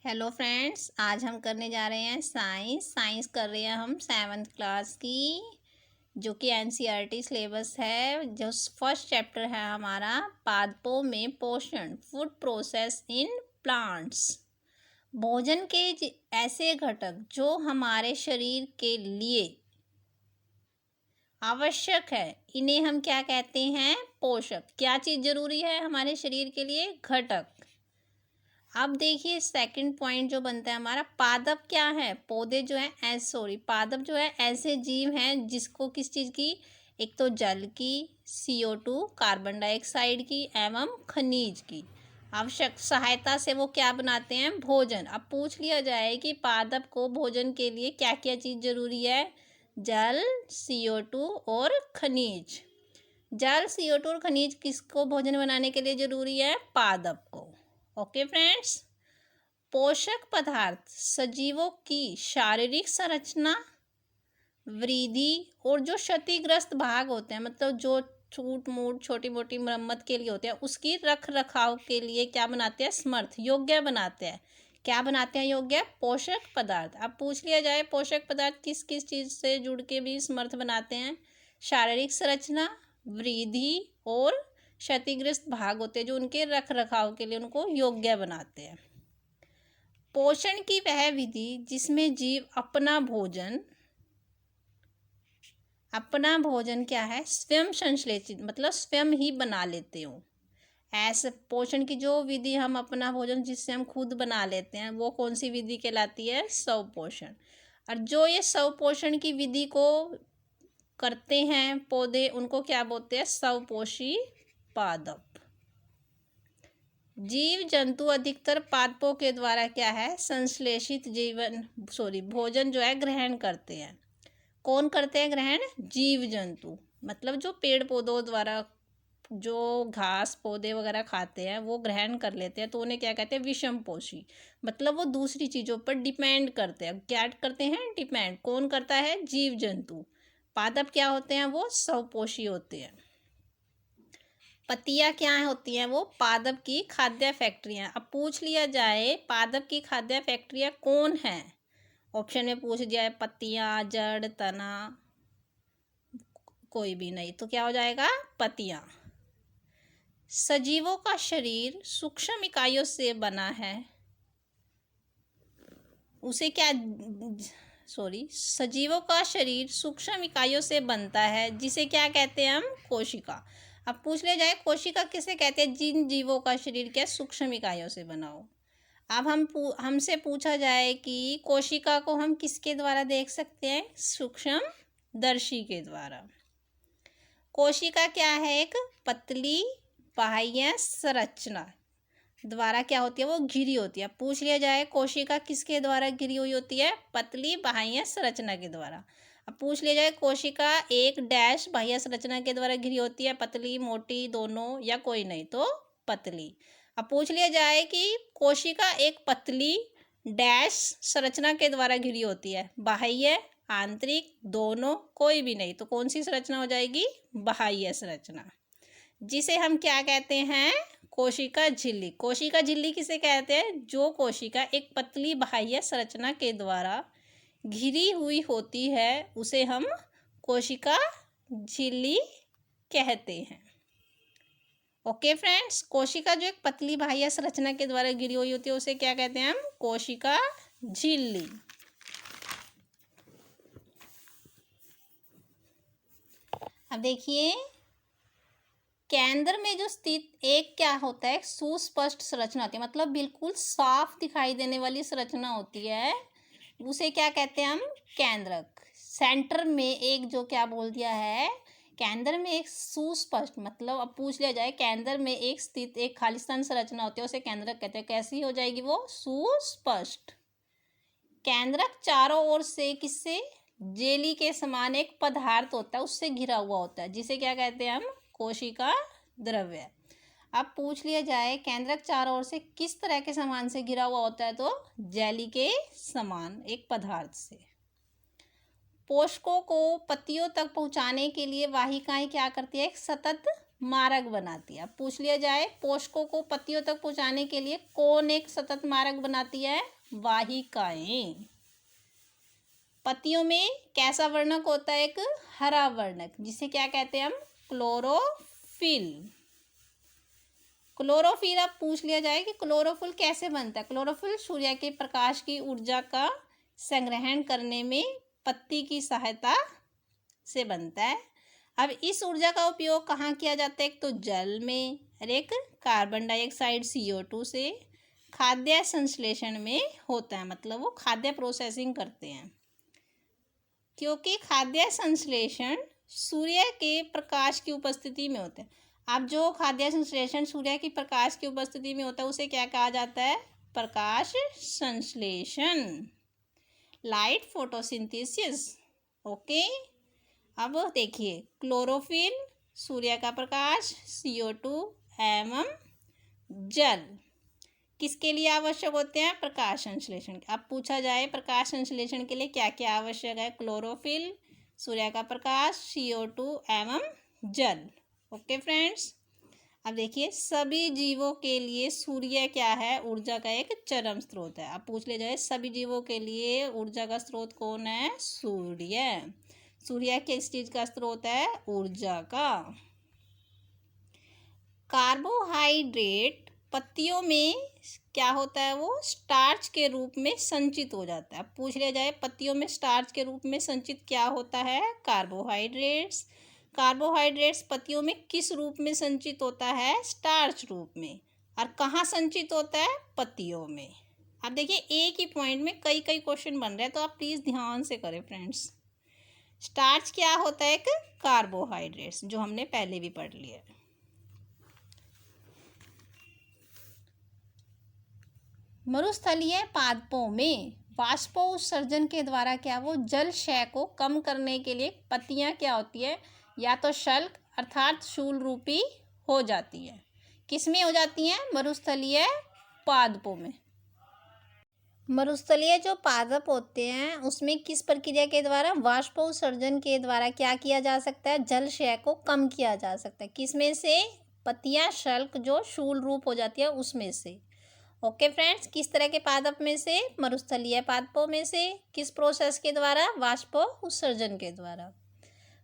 Hello friends, आज हम करने जा रहे हैं साइंस कर रहे हैं हम 7th क्लास की, जो कि एनसीईआरटी सिलेबस है। जो फर्स्ट चैप्टर है हमारा पादपों में पोषण, फूड प्रोसेस इन प्लांट्स। भोजन के ऐसे घटक जो हमारे शरीर के लिए आवश्यक है, इन्हें हम क्या कहते हैं? पोषक। क्या चीज़ जरूरी है हमारे शरीर के लिए? घटक। अब देखिए सेकंड पॉइंट जो बनता है हमारा, पादप क्या है? पौधे जो है पादप जो है ऐसे जीव हैं जिसको किस चीज़ की, एक तो जल की, CO2 कार्बन डाइऑक्साइड की एवं खनिज की आवश्यक सहायता से वो क्या बनाते हैं? भोजन। अब पूछ लिया जाए कि पादप को भोजन के लिए क्या क्या चीज़ जरूरी है? जल, CO2 और खनिज। जल, CO2 और खनिज किसको भोजन बनाने के लिए जरूरी है? पादप को। ओके फ्रेंड्स, पोषक पदार्थ सजीवों की शारीरिक संरचना, वृद्धि और जो क्षतिग्रस्त भाग होते हैं, मतलब जो छूट मूट छोटी मोटी मरम्मत के लिए होते हैं, उसकी रख रखाव के लिए क्या बनाते हैं? समर्थ, योग्य बनाते हैं। क्या बनाते हैं? योग्य पोषक पदार्थ। अब पूछ लिया जाए पोषक पदार्थ किस किस चीज़ से जुड़ के भी समर्थ बनाते हैं? शारीरिक संरचना, वृद्धि और क्षतिग्रस्त भाग होते हैं जो उनके रख रखाव के लिए उनको योग्य बनाते हैं। पोषण की वह विधि जिसमें जीव अपना भोजन क्या है? स्वयं संश्लेषित, मतलब स्वयं ही बना लेते हो। ऐसे पोषण की जो विधि, हम अपना भोजन जिससे हम खुद बना लेते हैं, वो कौन सी विधि कहलाती है? स्वपोषण। और जो ये स्वपोषण की विधि को करते हैं पौधे, उनको क्या बोलते हैं? स्वपोषी पादप। जीव जंतु अधिकतर पादपों के द्वारा क्या है? संश्लेषित भोजन जो है ग्रहण करते हैं। कौन करते हैं ग्रहण? जीव जंतु, मतलब जो पेड़ पौधों द्वारा जो घास पौधे वगैरह खाते हैं वो ग्रहण कर लेते हैं, तो उन्हें क्या कहते हैं? विषम पोषी। मतलब वो दूसरी चीज़ों पर डिपेंड करते हैं। क्या करते हैं? डिपेंड। कौन करता है? जीव जंतु। पादप क्या होते हैं? वो स्वपोषी होते हैं। पत्तियां क्या होती हैं? वो पादप की खाद्य फैक्ट्रियां। अब पूछ लिया जाए पादप की खाद्य फैक्ट्रियां कौन है? ऑप्शन में पूछ दिया है पत्तियां, जड़, तना, कोई भी नहीं, तो क्या हो जाएगा? पत्तियां। सजीवों का शरीर सूक्ष्म इकाइयों से बना है। सजीवों का शरीर सूक्ष्म इकाइयों से बनता है, जिसे क्या कहते हैं हम? कोशिका। अब पूछ ले जाए कोशिका किसे कहते हैं? जिन जीवों का शरीर क्या सूक्ष्म इकाइयों से बना हो। अब हमसे पूछा जाए कि कोशिका को हम किसके द्वारा देख सकते हैं? सूक्ष्म दर्शी के द्वारा। कोशिका क्या है? एक पतली बाह्य संरचना द्वारा क्या होती है? वो घिरी होती है। पूछ लिया जाए कोशिका किसके द्वारा घिरी हुई होती है? पतली बाह्य संरचना के द्वारा। अब पूछ लिया जाए कोशिका एक डैश बाह्य संरचना के द्वारा घिरी होती है, पतली, मोटी, दोनों या कोई नहीं, तो पतली। अब पूछ लिया जाए कि कोशिका एक पतली डैश संरचना के द्वारा घिरी होती है, बाह्य, आंतरिक, दोनों, कोई भी नहीं, तो कौन सी संरचना हो जाएगी? बाह्य संरचना, जिसे हम क्या कहते हैं? कोशिका झिल्ली। कोशिका झिल्ली किसे कहते हैं? जो कोशिका एक पतली बाह्य संरचना के द्वारा घिरी हुई होती है, उसे हम कोशिका झिल्ली कहते हैं। ओके फ्रेंड्स, कोशिका जो एक पतली बाह्य संरचना के द्वारा घिरी हुई होती है, उसे क्या कहते हैं हम? कोशिका झिल्ली। अब देखिए केंद्र में जो स्थित एक क्या होता है? सुस्पष्ट संरचना होती है, मतलब बिल्कुल साफ दिखाई देने वाली संरचना होती है, उसे क्या कहते हैं हम? केंद्रक। सेंटर में एक जो क्या बोल दिया है? केंद्र में एक सुस्पष्ट, मतलब अब पूछ लिया जाए केंद्र में एक स्थित एक खालिस्तान संरचना होती है, उसे केंद्रक कहते हैं। कैसी हो जाएगी वो? सुस्पष्ट। केंद्रक चारों ओर से किससे? जेली के समान एक पदार्थ होता है, उससे घिरा हुआ होता है, जिसे क्या कहते हैं हम? कोशिका द्रव्य। अब पूछ लिया जाए केंद्रक चारों ओर से किस तरह के सामान से घिरा हुआ होता है? तो जेली के समान एक पदार्थ से। पोषकों को पत्तियों तक पहुंचाने के लिए वाहिकाएं क्या करती है? एक सतत मार्ग बनाती है। अब पूछ लिया जाए पोषकों को पत्तियों तक पहुंचाने के लिए कौन एक सतत मार्ग बनाती है? वाहिकाएं। पत्तियों में कैसा वर्णक होता है? एक हरा वर्णक, जिसे क्या कहते हैं हम? क्लोरोफिल। क्लोरोफिल। अब पूछ लिया जाए कि क्लोरोफिल कैसे बनता है? क्लोरोफिल सूर्य के प्रकाश की ऊर्जा का संग्रहण करने में पत्ती की सहायता से बनता है। अब इस ऊर्जा का उपयोग कहाँ किया जाता है? एक तो जल में और एक कार्बन डाइऑक्साइड CO2 से खाद्य संश्लेषण में होता है। मतलब वो खाद्य प्रोसेसिंग करते हैं, क्योंकि खाद्य संश्लेषण सूर्य के प्रकाश की उपस्थिति में होता है। अब जो खाद्य संश्लेषण सूर्य की प्रकाश की उपस्थिति में होता है उसे क्या कहा जाता है? प्रकाश संश्लेषण, लाइट फोटोसिंथेसिस। ओके। अब देखिए क्लोरोफिल, सूर्य का प्रकाश, CO2 एवं जल किसके लिए आवश्यक होते हैं? प्रकाश संश्लेषण। अब पूछा जाए प्रकाश संश्लेषण के लिए क्या क्या आवश्यक है? क्लोरोफिल, सूर्य का प्रकाश, CO2 एवं जल। Okay friends. अब देखिए सभी जीवों के लिए सूर्य क्या है? ऊर्जा का एक चरम स्रोत है। अब पूछ ले जाए सभी जीवों के लिए ऊर्जा का स्रोत कौन है? सूर्य। सूर्य किस चीज का स्रोत है? ऊर्जा का। कार्बोहाइड्रेट पत्तियों में क्या होता है? वो स्टार्च के रूप में संचित हो जाता है। अब पूछ लिया जाए पत्तियों में स्टार्च के रूप में संचित क्या होता है? कार्बोहाइड्रेट्स। कार्बोहाइड्रेट्स पत्तियों में किस रूप में संचित होता है? स्टार्च रूप में। और कहाँ संचित होता है? पत्तियों में। अब देखिए एक ही पॉइंट में कई कई क्वेश्चन बन रहे हैं, तो आप प्लीज़ ध्यान से करें फ्रेंड्स। स्टार्च क्या होता है? एक कार्बोहाइड्रेट्स, जो हमने पहले भी पढ़ लिया है। मरुस्थलीय पादपों में वाष्पोत्सर्जन के द्वारा क्या वो जल क्षय को कम करने के लिए पत्तियां क्या होती है? या तो शल्क अर्थात शूल रूपी हो जाती है। किसमें हो जाती हैं? मरुस्थलीय पादपों में। मरुस्थलीय जो पादप होते हैं उसमें किस प्रक्रिया के द्वारा? वाष्पोत्सर्जन के द्वारा क्या किया जा सकता है? जल क्षय को कम किया जा सकता है। किसमें से? पत्तियां शल्क जो शूल रूप हो जाती है उसमें से। ओके फ्रेंड्स, किस तरह के पादप में से? मरुस्थलीय पादपों में से। किस प्रोसेस के द्वारा? वाष्पोत्सर्जन के द्वारा।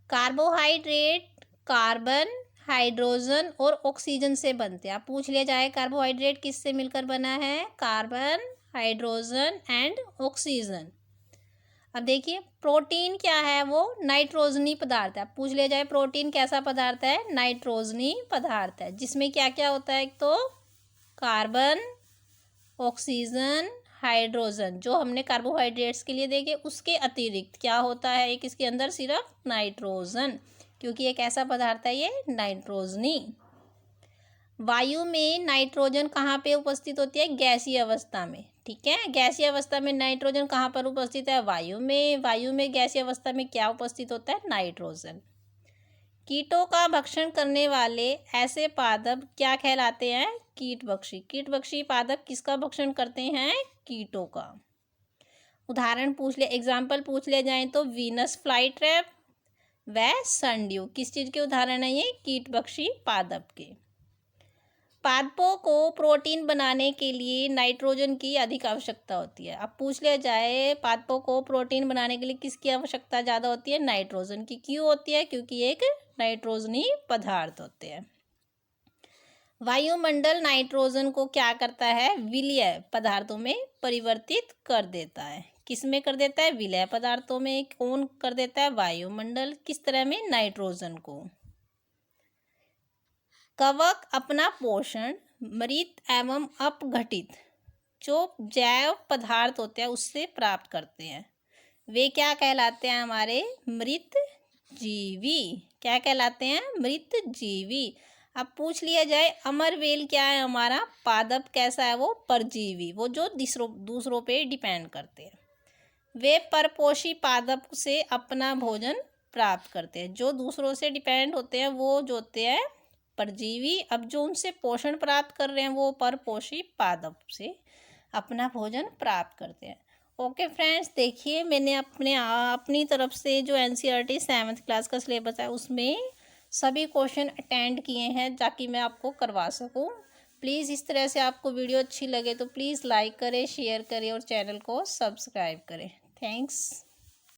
कार्बोहाइड्रेट कार्बन, हाइड्रोजन और ऑक्सीजन से बनते हैं। आप पूछ लिया जाए कार्बोहाइड्रेट किससे मिलकर बना है? Carbon, hydrogen and oxygen. अब देखिए प्रोटीन क्या है? वो नाइट्रोजनी पदार्थ है। अब पूछ लिया जाए प्रोटीन कैसा पदार्थ है? नाइट्रोजनी पदार्थ है, जिसमें क्या क्या होता है? एक तो कार्बन, ऑक्सीजन, हाइड्रोजन, जो हमने कार्बोहाइड्रेट्स के लिए देखे, उसके अतिरिक्त क्या होता है? एक इसके अंदर सिर्फ नाइट्रोजन, क्योंकि एक ऐसा पदार्थ है ये नाइट्रोजनी। वायु में नाइट्रोजन कहाँ पे उपस्थित होती है? गैसीय अवस्था में। ठीक है, गैसीय अवस्था में नाइट्रोजन कहाँ पर उपस्थित है? वायु में। वायु में गैसीय अवस्था में क्या उपस्थित होता है? नाइट्रोजन। कीटों का भक्षण करने वाले ऐसे पादप क्या कहलाते हैं? कीटभक्षी। कीटभक्षी पादप किसका भक्षण करते हैं? कीटों का। उदाहरण पूछ ले, एग्जाम्पल पूछ ले जाएं तो वीनस फ्लाई ट्रैप व सनड्यू किस चीज के उदाहरण है? ये कीटभक्षी पादप के। पादपों को प्रोटीन बनाने के लिए नाइट्रोजन की अधिक आवश्यकता होती है। अब पूछ लिया जाए पादपों को प्रोटीन बनाने के लिए किसकी आवश्यकता ज़्यादा होती है? नाइट्रोजन की। क्यों होती है? क्योंकि एक नाइट्रोजनी पदार्थ होते हैं। वायुमंडल नाइट्रोजन को क्या करता है? विलयन पदार्थों में परिवर्तित कर देता है। किस में कर देता है? विलयन पदार्थों में। कौन कर देता है? वायुमंडल। किस तरह में? नाइट्रोजन को। कवक अपना पोषण मृत एवं अपघटित जो जैव पदार्थ होते हैं उससे प्राप्त करते हैं। वे क्या कहलाते हैं? हमारे मृत जीवी। क्या कहलाते हैं? मृत जीवी। अब पूछ लिया जाए अमरवेल क्या है? हमारा पादप कैसा है? वो परजीवी, वो जो दूसरों पे डिपेंड करते हैं। वे परपोषी पादप से अपना भोजन प्राप्त करते हैं। जो दूसरों से डिपेंड होते हैं वो जो होते हैं परजीवी। अब जो उनसे पोषण प्राप्त कर रहे हैं वो परपोषी पादप से अपना भोजन प्राप्त करते हैं। ओके फ्रेंड्स, देखिए मैंने अपनी तरफ से जो NCERT 7th क्लास का सिलेबस है उसमें सभी क्वेश्चन अटेंड किए हैं ताकि मैं आपको करवा सकूं। प्लीज़ इस तरह से आपको वीडियो अच्छी लगे तो प्लीज़ लाइक करें, शेयर करें और चैनल को सब्सक्राइब करें। थैंक्स।